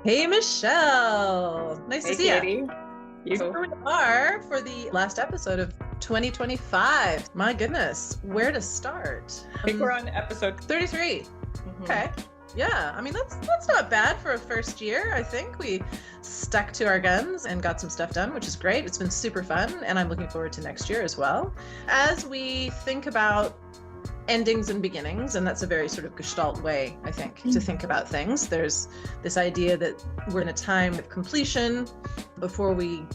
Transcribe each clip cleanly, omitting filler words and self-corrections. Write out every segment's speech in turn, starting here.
Hey, Michelle. Nice to Hey, see you. Katie. You Here we are for the last episode of 2025. My goodness, where to start? I think we're on episode 33. Mhm. Okay. Yeah, I mean that's not bad for a first year. I think we stuck to our guns and got some stuff done, which is great. It's been super fun, and I'm looking forward to next year as well. As we think about endings and beginnings, and that's a very sort of Gestalt way, I think, to think about things. There's this idea that we're in a time of completion before we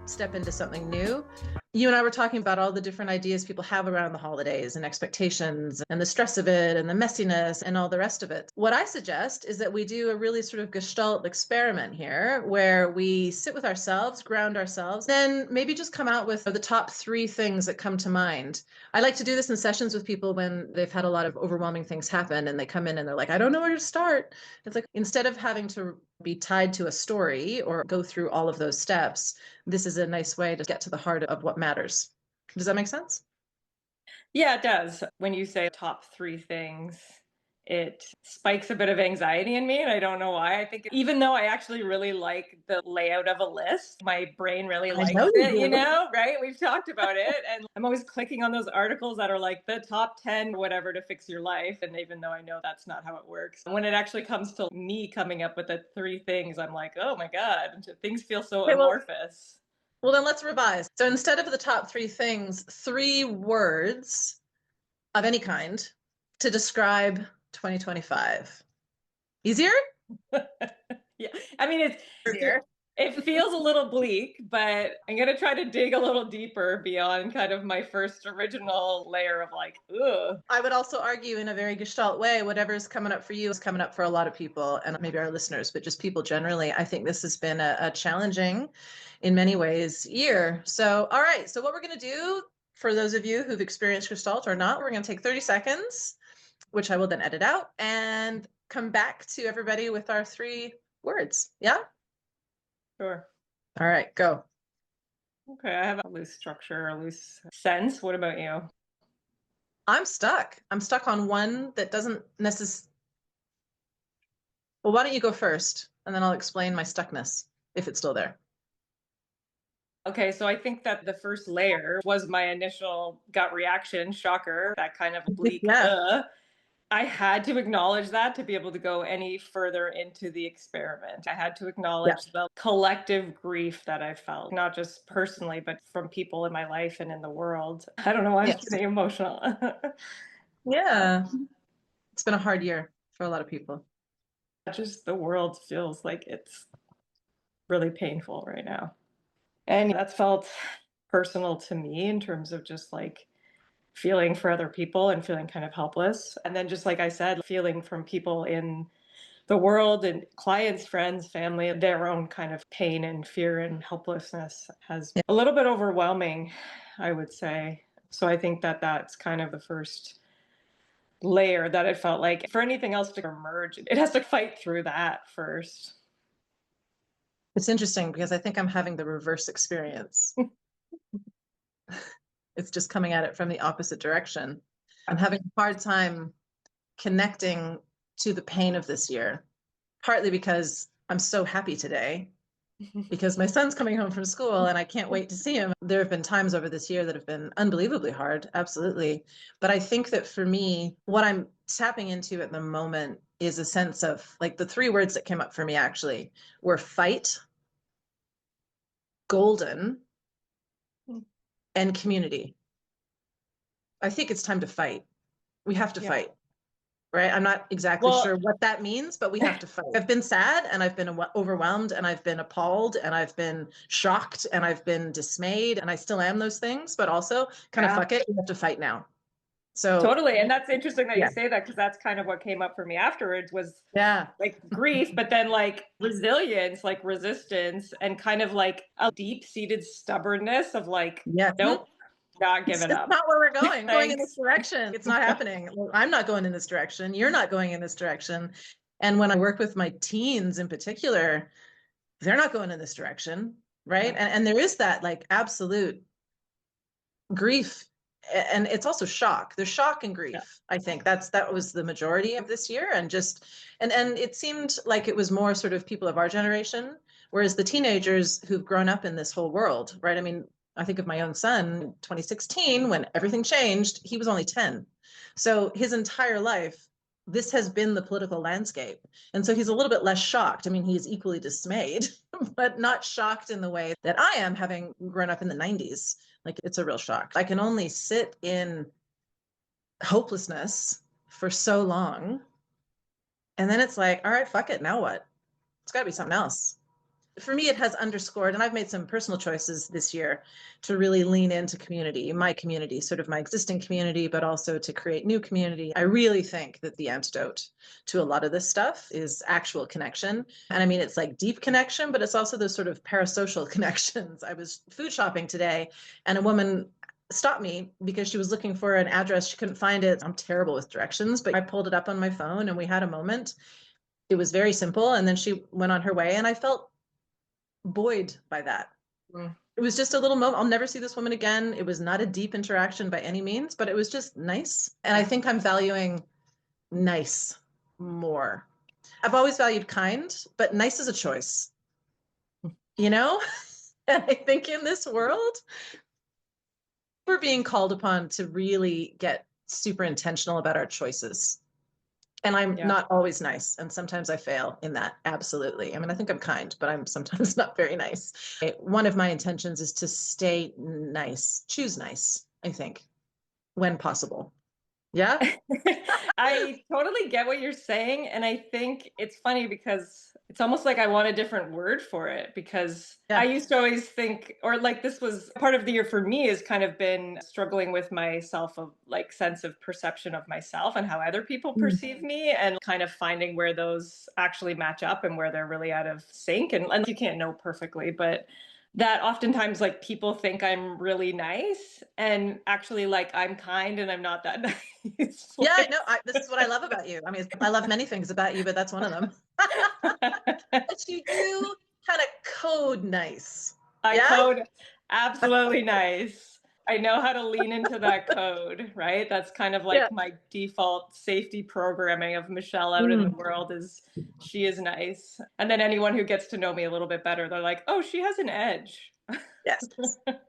step into something new. You and I were talking about all the different ideas people have around the holidays and expectations and the stress of it and the messiness and all the rest of it. What I suggest is that we do a really sort of Gestalt experiment here where we sit with ourselves, ground ourselves, then maybe just come out with the top three things that come to mind. I like to do this in sessions with people when they've had a lot of overwhelming things happen and they come in and they're like, I don't know where to start. It's like, instead of having to be tied to a story or go through all of those steps, this is a nice way to get to the heart of what matters. Does that make sense? Yeah, it does. When you say top three things, it spikes a bit of anxiety in me, and I don't know why. I think even though I actually really like the layout of a list, my brain really I know likes you it, do. right? We've talked about it, and I'm always clicking on those articles that are like the top 10 whatever to fix your life. And even though I know that's not how it works, when it actually comes to me coming up with the three things, I'm like, oh my God, things feel so Okay, amorphous. well, then let's revise. So instead of the top three things, three words of any kind to describe 2025. Easier? Yeah, I mean, Easier. it feels a little bleak, but I'm gonna try to dig a little deeper beyond kind of my first original layer of like, ugh. I would also argue in a very Gestalt way, whatever's coming up for you is coming up for a lot of people and maybe our listeners, but just people generally. I think this has been a challenging, in many ways, year. So, all right. So, what we're going to do for those of you who've experienced Gestalt or not, we're going to take 30 seconds, which I will then edit out, and come back to everybody with our three words. Yeah? Sure. All right, go. Okay, I have a loose structure, a loose sense. What about you? I'm stuck. I'm stuck on one that doesn't necessarily. Well, why don't you go first, and then I'll explain my stuckness if it's still there. Okay, so I think that the first layer was my initial gut reaction, shocker, that kind of bleak, Yeah. I had to acknowledge that to be able to go any further into the experiment. I had to Yeah. acknowledge the collective grief that I felt, not just personally, but from people in my life and in the world. I don't know why I'm Yes. getting emotional. Yeah. It's been a hard year for a lot of people. Just the world feels like it's really painful right now. And that's felt personal to me in terms of just like feeling for other people and feeling kind of helpless. And then, just like I said, feeling from people in the world and clients, friends, family, their own kind of pain and fear and helplessness has Yeah. a little bit overwhelming, I would say. So I think that that's kind of the first layer that it felt like for anything else to emerge, it has to fight through that first. It's interesting because I think I'm having the reverse experience. It's just coming at it from the opposite direction. I'm having a hard time connecting to the pain of this year, partly because I'm so happy today because my son's coming home from school and I can't wait to see him. There have been times over this year that have been unbelievably hard, absolutely. But I think that for me, what I'm tapping into at the moment is a sense of like the three words that came up for me actually were fight, golden, and community. I think it's time to fight. We have to Yeah. fight, right? I'm not exactly Well, sure what that means, but we have to fight. I've been sad and I've been overwhelmed and I've been appalled and I've been shocked and I've been dismayed and I still am those things, but also kind of yeah. fuck it. We have to fight now. So, Totally. And that's interesting that you yeah, say that because that's kind of what came up for me afterwards was yeah, like grief, but then like resilience, like resistance, and kind of like a deep seated stubbornness of like, yeah. nope, not It's giving up. not where we're going. Going in this Thanks. direction. It's not happening. I'm not going in this direction. You're not going in this direction. And when I work with my teens in particular, they're not going in this direction, right? Yeah. And there is that like absolute grief And it's also shock. There's shock and Yeah. grief. I think that was the majority of this year, and just and it seemed like it was more sort of people of our generation, whereas the teenagers who've grown up in this whole world, right? I mean, I think of my own son, 2016, when everything changed, he was only 10. So his entire life, this has been the political landscape. And so he's a little bit less shocked. I mean, he's equally dismayed, but not shocked in the way that I am, having grown up in the 90s. Like, it's a real shock. I can only sit in hopelessness for so long. And then it's like, all right, fuck it. Now what? It's got to be something else. For me, it has underscored, and I've made some personal choices this year to really lean into community, my community, sort of my existing community, but also to create new community. I really think that the antidote to a lot of this stuff is actual connection. And I mean, it's like deep connection, but it's also those sort of parasocial connections. I was food shopping today, and a woman stopped me because she was looking for an address. She couldn't find it. I'm terrible with directions, but I pulled it up on my phone and we had a moment. It was very simple. And then she went on her way, and I felt buoyed by that. Mm. It was just a little moment. I'll never see this woman again. It was not a deep interaction by any means, but it was just nice. And I think I'm valuing nice more. I've always valued kind, but nice is a choice, you know? And I think in this world, we're being called upon to really get super intentional about our choices. And I'm Yeah. not always nice. And sometimes I fail in that. Absolutely. I mean, I think I'm kind, but I'm sometimes not very nice. One of my intentions is to stay nice, choose nice, I think, when possible. Yeah. I totally get what you're saying. And I think it's funny because it's almost like I want a different word for it, because I Yeah. used to always think, or like this was part of the year for me, has kind of been struggling with my self of like sense of perception of myself and how other people Mm. perceive me, and kind of finding where those actually match up and where they're really out of sync. And you can't know perfectly, but that oftentimes like people think I'm really nice and actually like I'm kind and I'm not that nice. Yeah. Like, No, this is what I love about you. I mean, I love many things about you, but that's one of them. But you do kind of code nice. I Yeah. code absolutely nice. I know how to lean into that code, right? That's kind of Yeah. like my default safety programming of Michelle out in the Mm. world is she is nice. And then anyone who gets to know me a little bit better, they're like, oh, she has an edge. Yes.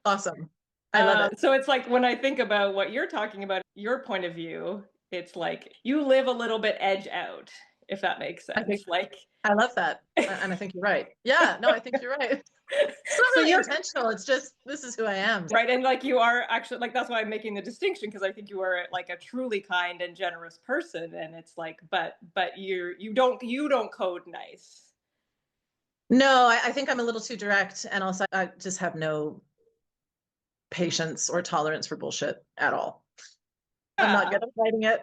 Awesome. I love it. So it's like when I think about what you're talking about, your point of view, it's like you live a little bit edge out, if that makes I think sense. Like, I love that. And I think you're right. Yeah. No, I think you're right. It's not so really you're intentional. It's just, this is who I am. right. And like you are actually like, that's why I'm making the distinction, because I think you are like a truly kind and generous person. And it's like, but you don't code nice. No, I think I'm a little too direct. And also, I just have no patience or tolerance for bullshit at all. I'm not Yeah. good at hiding it.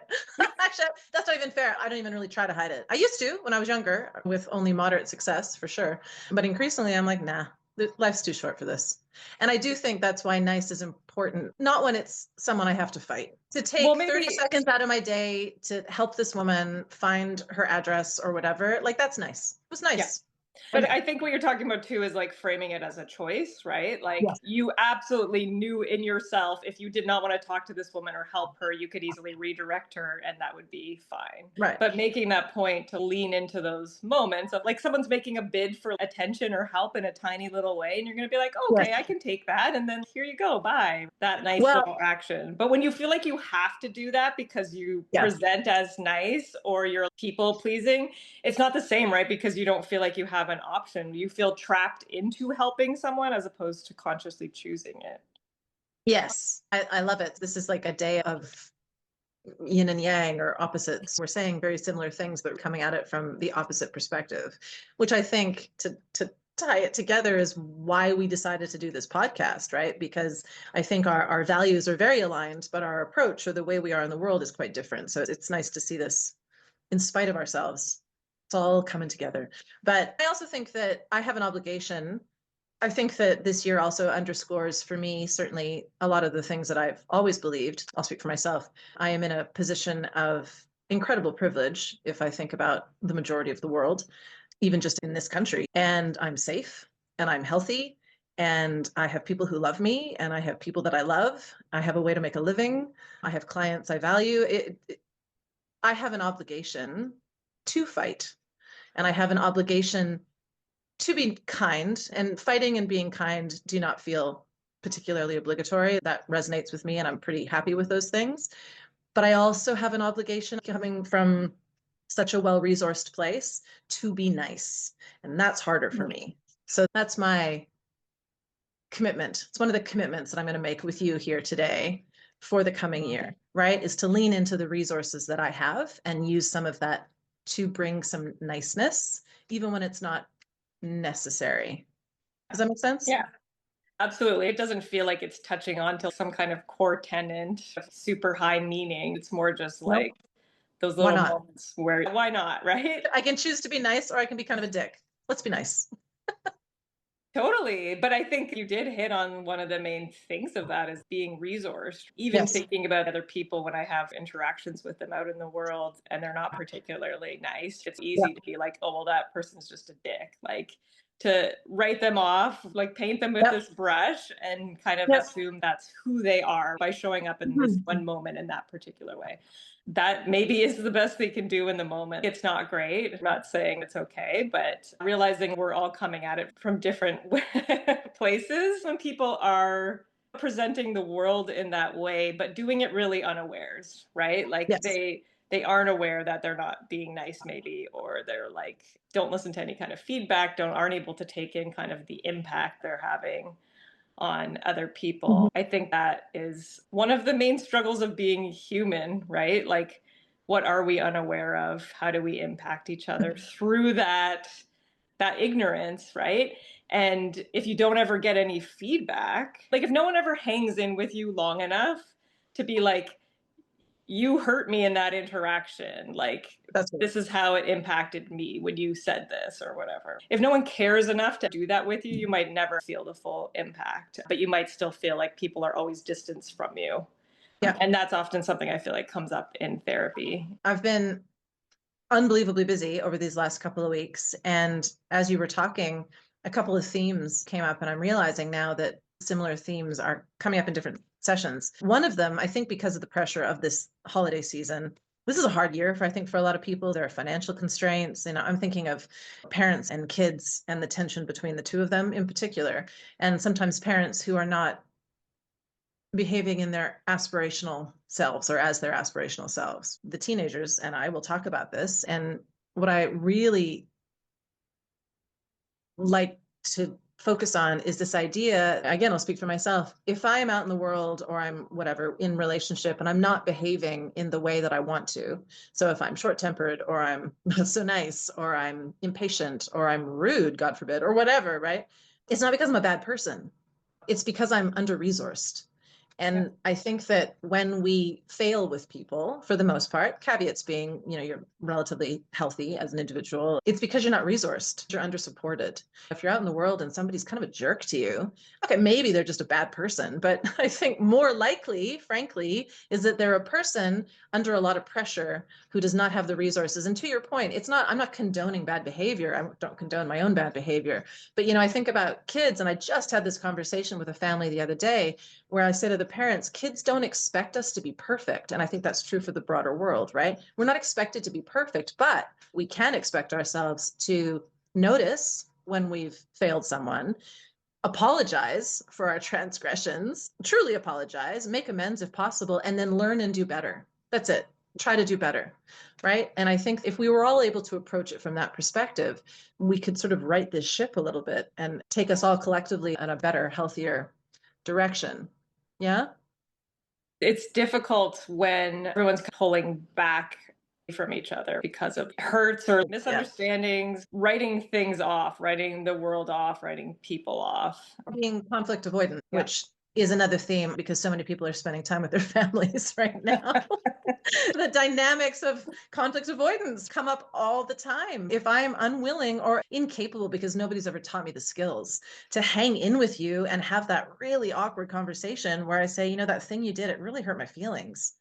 Actually, that's not even fair. I don't even really try to hide it. I used to when I was younger, with only moderate success for sure. But increasingly, I'm like, nah, life's too short for this. And I do think that's why nice is important, not when it's someone I have to fight. To Well, take 30 maybe, seconds out of my day to help this woman find her address or whatever, like, that's nice. It was yeah. nice. And But I think what you're talking about too is like framing it as a choice, right? Like yes, you absolutely knew in yourself if you did not want to talk to this woman or help her, you could easily redirect her and that would be fine. right. But making that point to lean into those moments of like someone's making a bid for attention or help in a tiny little way, and you're going to be like, oh, Yes. okay, I can take that. And then here you go, bye. That nice Well, little action. But when you feel like you have to do that because you yes. present as nice or you're people pleasing, it's not the same, right? Because you don't feel like you have an option. You feel trapped into helping someone as opposed to consciously choosing it. Yes. I love it. This is like a day of yin and yang, or opposites. We're saying very similar things, but we're coming at it from the opposite perspective, which I think, to tie it together, is why we decided to do this podcast, right? Because I think our values are very aligned, but our approach, or the way we are in the world, is quite different. So it's nice to see this in spite of ourselves. It's all coming together. But I also think that I have an obligation. I think that this year also underscores for me, certainly, a lot of the things that I've always believed. I'll speak for myself. I am in a position of incredible privilege if I think about the majority of the world, even just in this country. And I'm safe and I'm healthy And I have people who love me, and I have people that I love. I have a way to make a living. I have clients I value. I have an obligation to fight, and I have an obligation to be kind. And fighting and being kind do not feel particularly obligatory. That resonates with me, and I'm pretty happy with those things. But I also have an obligation coming from such a well-resourced place to be nice. And that's harder for me. So that's my commitment. It's one of the commitments that I'm going to make with you here today for the coming year, right? Is to lean into the resources that I have and use some of that to bring some niceness, even when it's not necessary. Does that make sense? Yeah, absolutely. It doesn't feel like it's touching on to some kind of core tenant of super high meaning. It's more just Nope. like those Why little not? moments where, why not, right? I can choose to be nice or I can be kind of a dick. Let's be nice. Totally. But I think you did hit on one of the main things of that is being resourced. Even Yes. thinking about other people when I have interactions with them out in the world and they're not particularly nice, it's Yeah. easy to be like, oh, well, that person's just a dick. Like to write them off, like paint them with Yep. this brush and kind of Yep. assume that's who they are by showing up in this one moment in that particular way. That maybe is the best they can do in the moment. It's not great. I'm not saying it's okay, but realizing we're all coming at it from different places when people are presenting the world in that way, but doing it really unawares, right? Like Yes. they aren't aware that they're not being nice maybe, or they're like don't listen to any kind of feedback, don't aren't able to take in kind of the impact they're having on other Mhm. people. I think that is one of the main struggles of being human, right? Like, what are we unaware of? How do we impact each other through that ignorance, right? And if you don't ever get any feedback, like if no one ever hangs in with you long enough to be like, you hurt me in that interaction. Like, That's right. this is how it impacted me when you said this or whatever. If no one cares enough to do that with you, you might never feel the full impact, but you might still feel like people are always distanced from you. Yeah. And that's often something I feel like comes up in therapy. I've been unbelievably busy over these last couple of weeks. And as you were talking, a couple of themes came up, and I'm realizing now that similar themes are coming up in different sessions. One of them, I think, because of the pressure of this holiday season. This is a hard year for, I think, for a lot of people. There are financial constraints. I'm thinking of parents and kids and the tension between the two of them in particular. And sometimes parents who are not behaving in their aspirational selves or as their aspirational selves. The teenagers and I will talk about this. And what I really like to focus on is this idea. Again, I'll speak for myself. If I am out in the world or I'm whatever in relationship and I'm not behaving in the way that I want to, so if I'm short tempered or I'm not so nice or I'm impatient or I'm rude, God forbid, or whatever, right? It's not because I'm a bad person. It's because I'm under resourced. Yeah. And I think that when we fail with people, for the most part, caveats being, you're relatively healthy as an individual, it's because you're not resourced, you're under supported. If you're out in the world and somebody's kind of a jerk to you, okay, maybe they're just a bad person. But I think more likely, frankly, is that they're a person under a lot of pressure who does not have the resources. And to your point, I'm not condoning bad behavior. I don't condone my own bad behavior. But, I think about kids, and I just had this conversation with a family the other day where I say to the parents, kids don't expect us to be perfect. And I think that's true for the broader world, right? We're not expected to be perfect, but we can expect ourselves to notice when we've failed someone, apologize for our transgressions, truly apologize, make amends if possible, and then learn and do better. That's it. Try to do better, right? And I think if we were all able to approach it from that perspective, we could sort of right this ship a little bit and take us all collectively in a better, healthier direction. Yeah? It's difficult when everyone's pulling back from each other because of hurts or Yeah. misunderstandings, writing things off, writing the world off, writing people off. Being conflict avoidant, Yeah. which is another theme because so many people are spending time with their families right now. The dynamics of conflict avoidance come up all the time. If I'm unwilling or incapable, because nobody's ever taught me the skills to hang in with you and have that really awkward conversation where I say, that thing you did, it really hurt my feelings.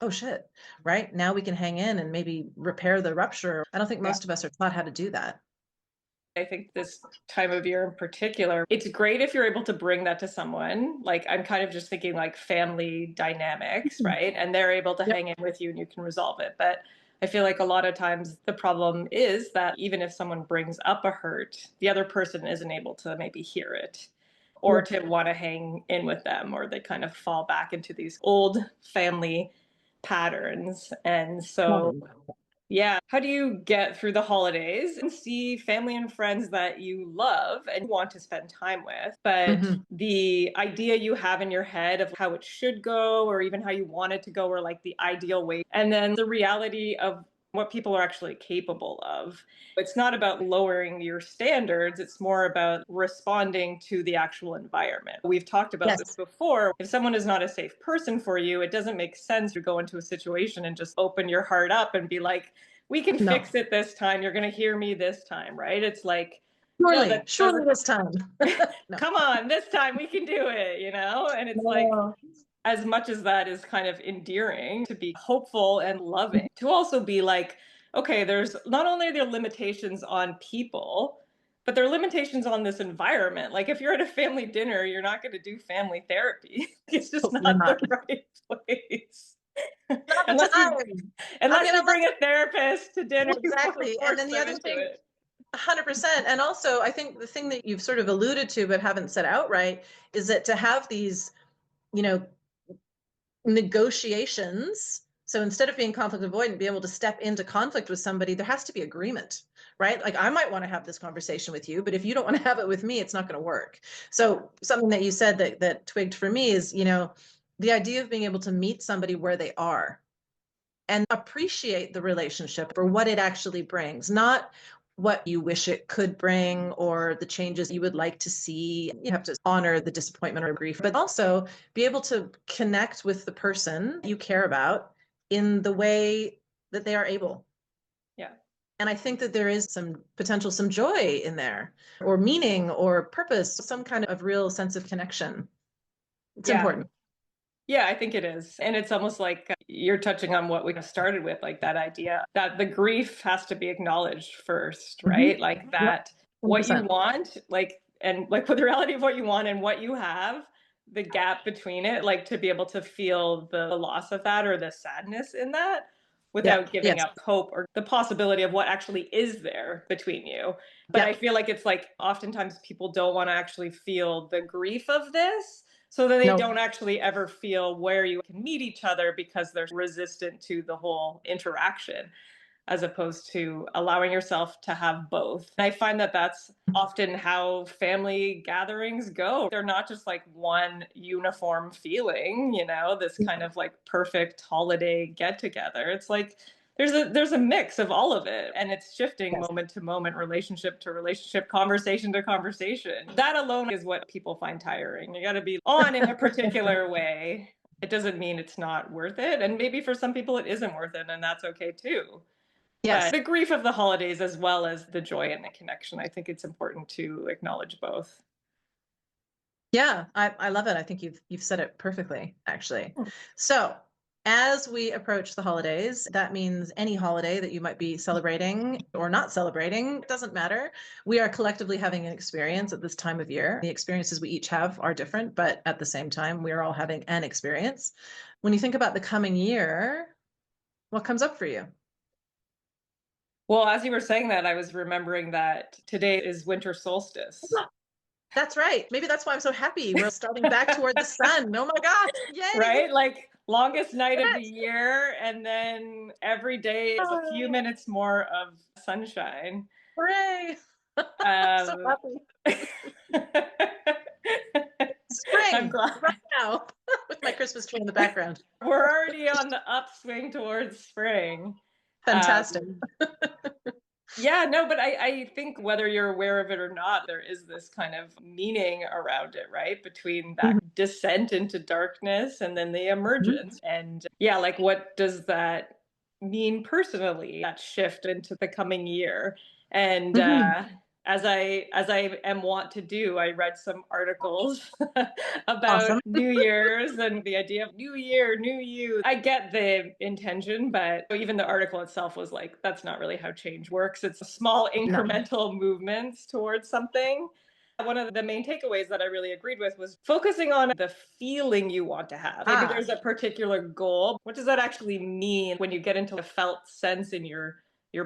Oh shit, right? Now we can hang in and maybe repair the rupture. I don't think Yeah. most of us are taught how to do that. I think this time of year in particular, it's great if you're able to bring that to someone. Like, I'm kind of just thinking like family dynamics, Mhm. right? And they're able to Yep. hang in with you and you can resolve it. But I feel like a lot of times the problem is that even if someone brings up a hurt, the other person isn't able to maybe hear it or Yep. to want to hang in with them, or they kind of fall back into these old family patterns. And so yeah. How do you get through the holidays and see family and friends that you love and want to spend time with? But Mhm. the idea you have in your head of how it should go, or even how you want it to go, or like the ideal way, and then the reality of what people are actually capable of. It's not about lowering your standards, it's more about responding to the actual environment. We've talked about this Yes. before. If someone is not a safe person for you, it doesn't make sense to go into a situation and just open your heart up and be like, we can No. fix it this time. You're going to hear me this time, right? It's like, no, Surely, that surely doesn't, this time. No. come on, this time we can do it, And it's like, No. as much as that is kind of endearing to be hopeful and loving, to also be like, okay, there's not only are there limitations on people, but there are limitations on this environment. Like if you're at a family dinner, you're not going to do family therapy. It's just Totally not the not. right place. Not the unless you time. I unless mean, you unless bring a therapist to dinner, you want to exactly. And force then the them other into thing, it. 100%. And also, I think the thing that you've sort of alluded to but haven't said outright is that to have these, you know, negotiations. So instead of being conflict avoidant, be able to step into conflict with somebody, there has to be agreement, right? Like I might want to have this conversation with you, but if you don't want to have it with me, it's not going to work. So something that you said that twigged for me is, the idea of being able to meet somebody where they are and appreciate the relationship for what it actually brings, not what you wish it could bring or the changes you would like to see. You have to honor the disappointment or grief, but also be able to connect with the person you care about in the way that they are able. Yeah. And I think that there is some potential, some joy in there, or meaning or purpose, some kind of real sense of connection. It's Yeah. important. Yeah, I think it is. And it's almost like you're touching on what we started with, like that idea that the grief has to be acknowledged first, Mhm. right? Like Yep, that what you 100%. want, like, and like with the reality of what you want and what you have, the gap between it, like to be able to feel the loss of that or the sadness in that Yeah. without giving Yes. up hope or the possibility of what actually is there between you. But I Yep. feel like it's like oftentimes people don't want to actually feel the grief of this. So that they No. don't actually ever feel where you can meet each other because they're resistant to the whole interaction, as opposed to allowing yourself to have both. And I find that that's often how family gatherings go. They're not just like one uniform feeling, this kind of like perfect holiday get together. It's like there's a mix of all of it, and it's shifting Yes. moment to moment, relationship to relationship, conversation to conversation. That alone is what people find tiring. You got to be on in a particular way. It doesn't mean it's not worth it, and maybe for some people it isn't worth it, and that's okay too. But Yes. the grief of the holidays as well as the joy and the connection, I think it's important to acknowledge both. Yeah, I love it. I think you've said it perfectly, actually. So, as we approach the holidays, that means any holiday that you might be celebrating or not celebrating, it doesn't matter. We are collectively having an experience at this time of year. The experiences we each have are different, but at the same time, we are all having an experience. When you think about the coming year, what comes up for you? Well, as you were saying that, I was remembering that today is winter solstice. That's right. Maybe that's why I'm so happy. We're starting back toward the sun. Oh my gosh. Yay. Right? Like longest night of the Yes. year, and then every day is a few Oh, minutes more of sunshine. hooray. So Um, happy. I'm Spring glad right now with my Christmas tree in the background. we're already on the upswing towards spring. Fantastic. Um, Yeah, no, but I think whether you're aware of it or not, there is this kind of meaning around it, right? Between that Mhm. descent into darkness and then the Mhm. emergence. And yeah, like what does that mean personally, that shift into the coming year? And Mhm. as I am wont to do, I read some articles about Awesome. New Year's and the idea of new year, new you. I get the intention, but even the article itself was like, that's not really how change works. It's small No. incremental movements towards something. One of the main takeaways that I really agreed with was focusing on the feeling you want to have. Maybe Ah, there's a particular goal. What does that actually mean when you get into a felt sense in your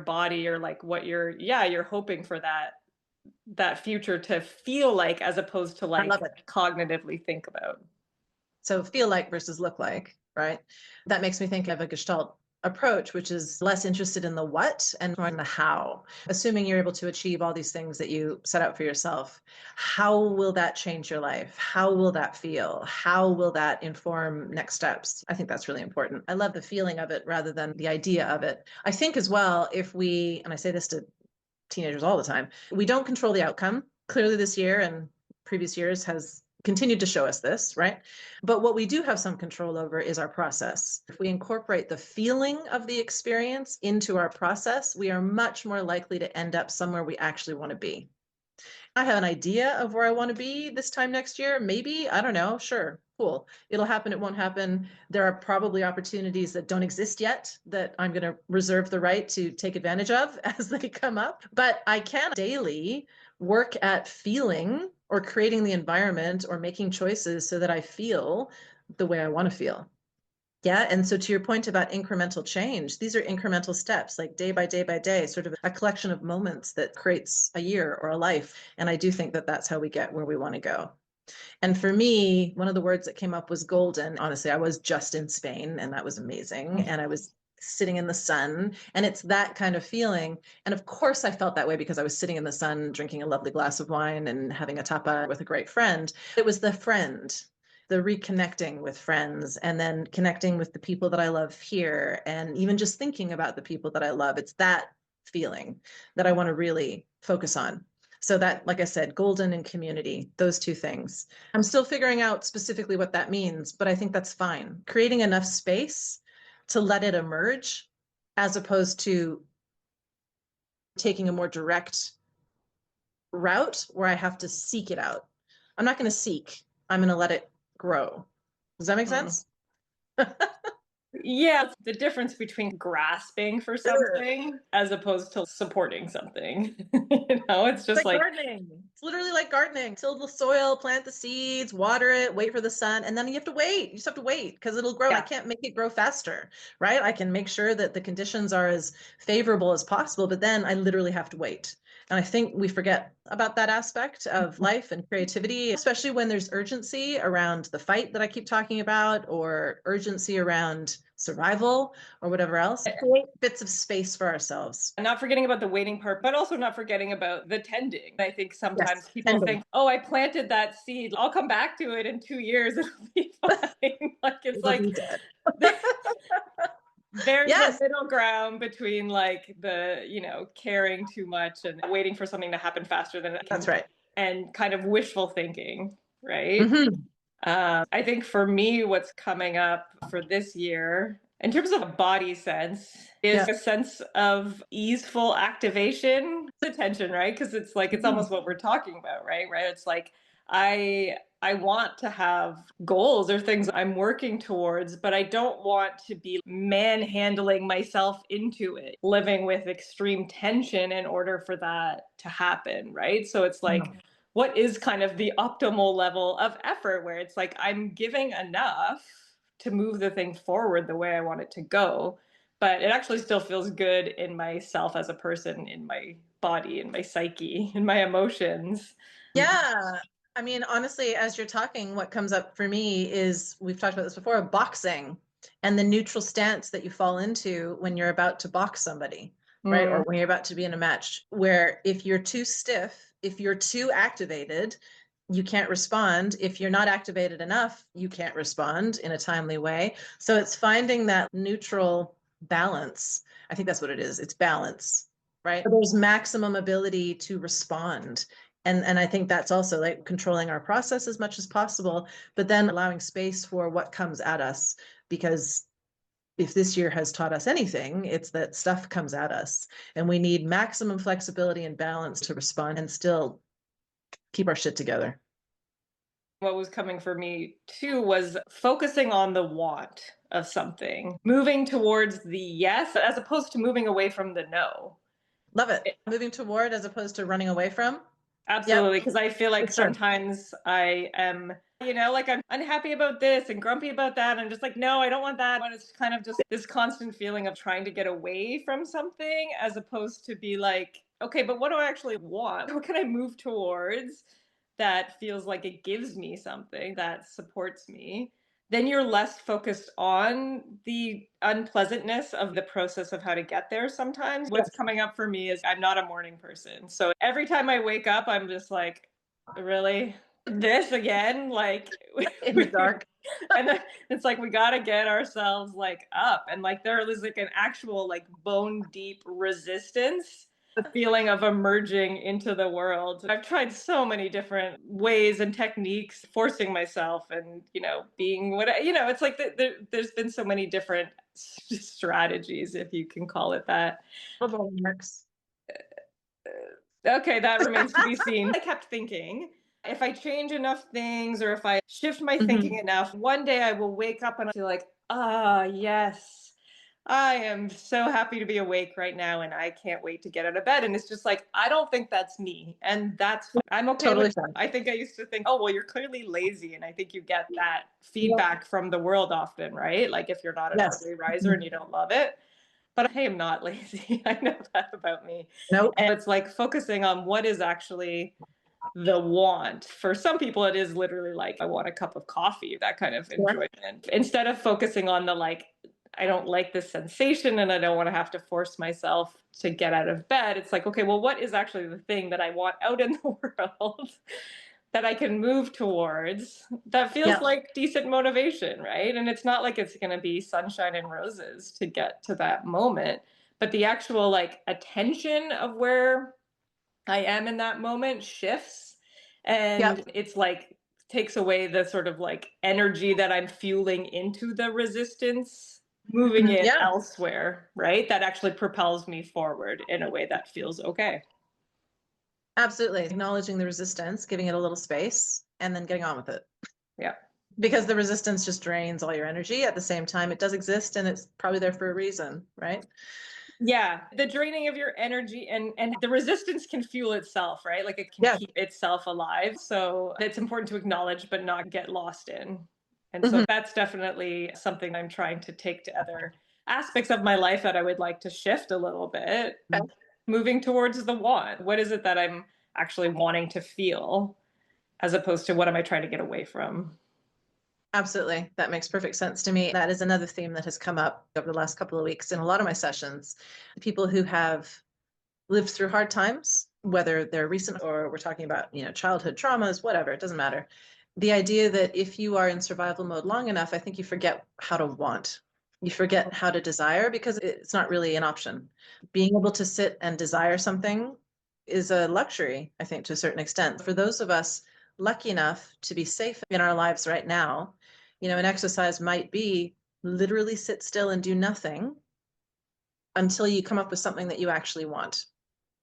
body, or like what you're hoping for that future to feel like, as opposed to I love like it. cognitively think about. So feel like versus look like, right? That makes me think of a Gestalt approach, which is less interested in the what and more in the how. Assuming you're able to achieve all these things that you set out for yourself, how will that change your life? How will that feel? How will that inform next steps? I think that's really important. I love the feeling of it rather than the idea of it. I think as well, if we, and I say this to teenagers all the time, we don't control the outcome. Clearly, this year and previous years has continued to show us this, right? But what we do have some control over is our process. If we incorporate the feeling of the experience into our process, we are much more likely to end up somewhere we actually want to be. I have an idea of where I want to be this time next year. Maybe, I don't know. Sure, cool. It'll happen, it won't happen. There are probably opportunities that don't exist yet that I'm going to reserve the right to take advantage of as they come up. But I can daily work at feeling or creating the environment or making choices so that I feel the way I want to feel. Yeah. And so to your point about incremental change, these are incremental steps, like day by day by day, sort of a collection of moments that creates a year or a life. And I do think that that's how we get where we want to go. And for me, one of the words that came up was golden. Honestly, I was just in Spain and that was amazing. And I was sitting in the sun, and it's that kind of feeling. And of course, I felt that way because I was sitting in the sun, drinking a lovely glass of wine and having a tapa with a great friend. It was the friend, the reconnecting with friends, and then connecting with the people that I love here, and even just thinking about the people that I love. It's that feeling that I want to really focus on. So that, like I said, golden and community, those two things. I'm still figuring out specifically what that means, but I think that's fine. Creating enough space to let it emerge, as opposed to taking a more direct route where I have to seek it out. I'm not going to seek, I'm going to let it grow. Does that make Mm. sense? Yeah, the difference between grasping for something as opposed to supporting something. It's It's just like like, gardening. It's literally like gardening. Till the soil, plant the seeds, water it, wait for the sun, and then you have to wait. You just have to wait because it'll grow. I yeah. can't make it grow faster, right? I can make sure that the conditions are as favorable as possible, but then I literally have to wait. And I think we forget about that aspect of life and creativity, especially when there's urgency around the fight that I keep talking about, or urgency around survival or whatever else. Create bits of space for ourselves. Not forgetting about the waiting part, but also not forgetting about the tending. I think Yes, sometimes people tending. think, oh, I planted that seed. I'll come back to it in 2 years. It'll be fine. Like, it's It'll be like, dead. there's a Yes, middle ground between like caring too much and waiting for something to happen faster than it can, that's right. and kind of wishful thinking, right? Hmm. I think for me, what's coming up for this year, in terms of a body sense, is Yeah. a sense of easeful activation, attention, right? Because it's like, it's Mhm. almost what we're talking about, right? Right? It's like, I want to have goals or things I'm working towards, but I don't want to be manhandling myself into it, living with extreme tension in order for that to happen, right? So it's like, No. what is kind of the optimal level of effort where it's like I'm giving enough to move the thing forward the way I want it to go, but it actually still feels good in myself as a person, in my body, in my psyche, in my emotions. Yeah. I mean, honestly, as you're talking, what comes up for me is we've talked about this before, boxing and the neutral stance that you fall into when you're about to box somebody, right? Or Mm. when you're about to be in a match, where if you're too stiff, if you're too activated, you can't respond. If you're not activated enough, you can't respond in a timely way. So it's finding that neutral balance. I think that's what it is. It's balance, right? There's maximum ability to respond. And I think that's also like controlling our process as much as possible, but then allowing space for what comes at us, because if this year has taught us anything, it's that stuff comes at us and we need maximum flexibility and balance to respond and still keep our shit together. What was coming for me too was focusing on the want of something, moving towards the yes as opposed to moving away from the no. Love it. Moving toward as opposed to running away from. Yep, Absolutely, because I feel for like sure. sometimes I am, like I'm unhappy about this and grumpy about that. I'm just like, no, I don't want that. And it's kind of just this constant feeling of trying to get away from something as opposed to be like, okay, but what do I actually want? What can I move towards that feels like it gives me something that supports me? Then you're less focused on the unpleasantness of the process of how to get there sometimes. What's Yes. coming up for me is I'm not a morning person. So every time I wake up, I'm just like, really? This again? Like, In the dark. and then it's like we got to get ourselves like up, and like there is like an actual like bone deep resistance, the feeling of emerging into the world. I've tried so many different ways and techniques, forcing myself and, being what, it's like there's been so many different strategies, if you can call it that. Works. Okay, that remains to be seen. I kept thinking, if I change enough things or if I shift my thinking Mm-hmm. enough, one day I will wake up and I'll be like, ah, yes, I am so happy to be awake right now and I can't wait to get out of bed. And it's just like, I don't think that's me. And I'm okay with Totally that. fine. I think I used to think, oh, well, you're clearly lazy. And I think you get that Yep. feedback from the world often, right? Like if you're not an Yes. early riser and you don't love it. But I am not lazy. I know that about me. Nope. And it's like focusing on what is actually the want. For some people, it is literally like, I want a cup of coffee, that kind of Sure. enjoyment. Instead of focusing on the like, I don't like this sensation and I don't want to have to force myself to get out of bed. It's like, okay, well, what is actually the thing that I want out in the world that I can move towards that feels Yeah. like decent motivation, right? And it's not like it's going to be sunshine and roses to get to that moment, but the actual like attention of where I am in that moment shifts, Yep. and it's like takes away the sort of like energy that I'm fueling into the resistance, moving it Yeah. elsewhere, right? That actually propels me forward in a way that feels okay. Absolutely. Acknowledging the resistance, giving it a little space, and then getting on with it. Yeah. Because the resistance just drains all your energy. At the same time, it does exist and it's probably there for a reason, right? Yeah, the draining of your energy and the resistance can fuel itself, right? Like it can Yeah. keep itself alive. So it's important to acknowledge but not get lost in. And so Hmm. that's definitely something I'm trying to take to other aspects of my life that I would like to shift a little bit. Moving towards the want. What is it that I'm actually wanting to feel as opposed to what am I trying to get away from? Absolutely. That makes perfect sense to me. That is another theme that has come up over the last couple of weeks in a lot of my sessions. People who have lived through hard times, whether they're recent or we're talking about, childhood traumas, whatever, it doesn't matter. The idea that if you are in survival mode long enough, I think you forget how to want. You forget how to desire because it's not really an option. Being able to sit and desire something is a luxury, I think, to a certain extent. For those of us lucky enough to be safe in our lives right now, an exercise might be literally sit still and do nothing until you come up with something that you actually want.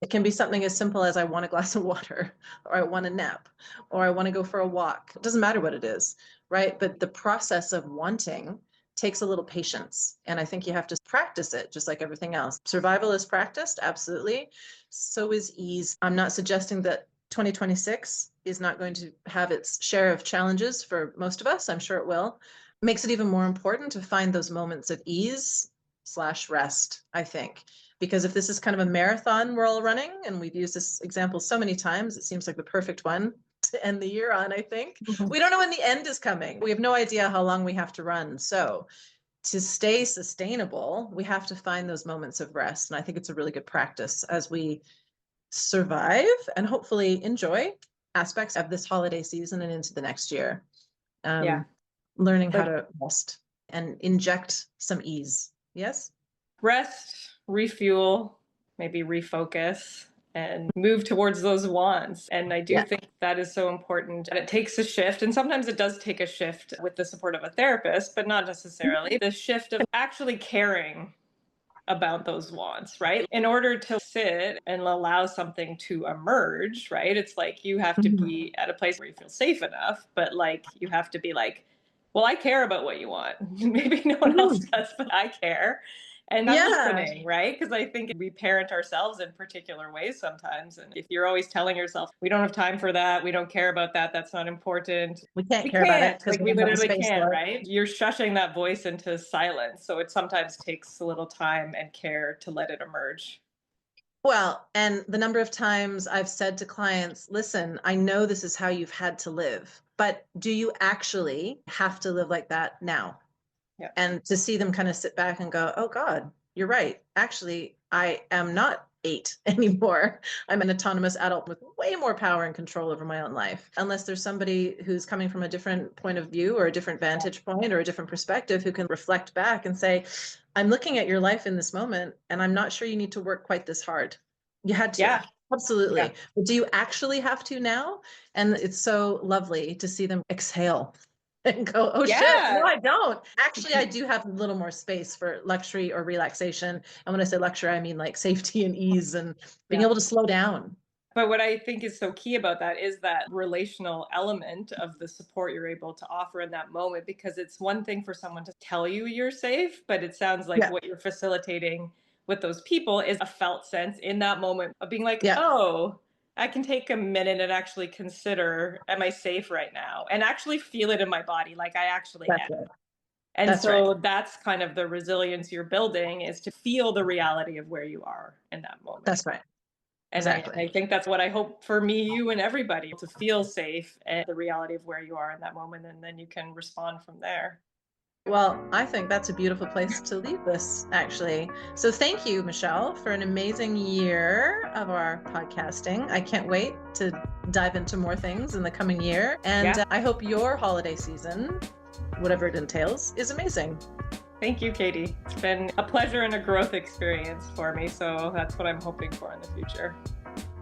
It can be something as simple as I want a glass of water, or I want a nap, or I want to go for a walk. It doesn't matter what it is, right? But the process of wanting takes a little patience. And I think you have to practice it just like everything else. Survival is practiced, absolutely. So is ease. I'm not suggesting that 2026 is not going to have its share of challenges for most of us. I'm sure it will. Makes it even more important to find those moments of ease slash rest, I think, because if this is kind of a marathon we're all running, and we've used this example so many times, it seems like the perfect one to end the year on, I think. We don't know when the end is coming. We have no idea how long we have to run. So to stay sustainable, we have to find those moments of rest. And I think it's a really good practice as we survive and hopefully enjoy aspects of this holiday season and into the next year. Yeah. Learning how Like to rest and inject some ease. Yes? rest, refuel, maybe refocus, and move towards those wants. And I do Yeah. think that is so important. And it takes a shift. And sometimes it does take a shift with the support of a therapist, but not necessarily. The shift of actually caring about those wants, right? In order to sit and allow something to emerge, right? It's like you have to Mhm. be at a place where you feel safe enough, but like you have to be like, well, I care about what you want. Maybe no one else Mhm. does, but I care. And I'm Yeah. listening, right? Because I think we parent ourselves in particular ways sometimes. And if you're always telling yourself, we don't have time for that, we don't care about that, that's not important, We can't we care about it can't. because Like, we we don't have the literally space can't, for it. right? You're shushing that voice into silence. So it sometimes takes a little time and care to let it emerge. Well, and the number of times I've said to clients, listen, I know this is how you've had to live, but do you actually have to live like that now? Yeah. And to see them kind of sit back and go, oh God, you're right. Actually, I am not 8 anymore. I'm an autonomous adult with way more power and control over my own life. Unless there's somebody who's coming from a different point of view or a different vantage point or a different perspective who can reflect back and say, I'm looking at your life in this moment, and I'm not sure you need to work quite this hard. You had to. Yeah. Yeah. Absolutely. But do you actually have to now? And it's so lovely to see them exhale and go, oh shit, no, Yeah. I don't. Actually, I do have a little more space for luxury or relaxation. And when I say luxury, I mean like safety and ease and being Yeah. able to slow down. But what I think is so key about that is that relational element of the support you're able to offer in that moment, because it's one thing for someone to tell you you're safe, but it sounds like Yeah. what you're facilitating with those people is a felt sense in that moment of being like, Yeah. oh, I can take a minute and actually consider, am I safe right now? And actually feel it in my body, like I actually That's am. right. And That's right. so that's kind of the resilience you're building, is to feel the reality of where you are in that moment. That's right. And Exactly. I think that's what I hope for me, you, and everybody, to feel safe and the reality of where you are in that moment. And then you can respond from there. Well, I think that's a beautiful place to leave this, actually. So thank you, Michelle, for an amazing year of our podcasting. I can't wait to dive into more things in the coming year. And Yeah. I hope your holiday season, whatever it entails, is amazing. Thank you, Katie. It's been a pleasure and a growth experience for me. So that's what I'm hoping for in the future.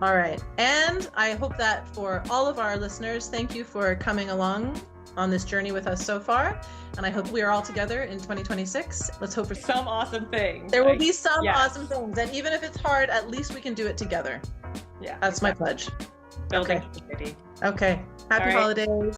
All right. And I hope that for all of our listeners, thank you for coming along on this journey with us so far. And I hope we are all together in 2026. Let's hope for some awesome things. There will be some awesome things. And even if it's hard, at least we can do it together. Yeah. That's my pledge. Building community. Okay. Happy holidays.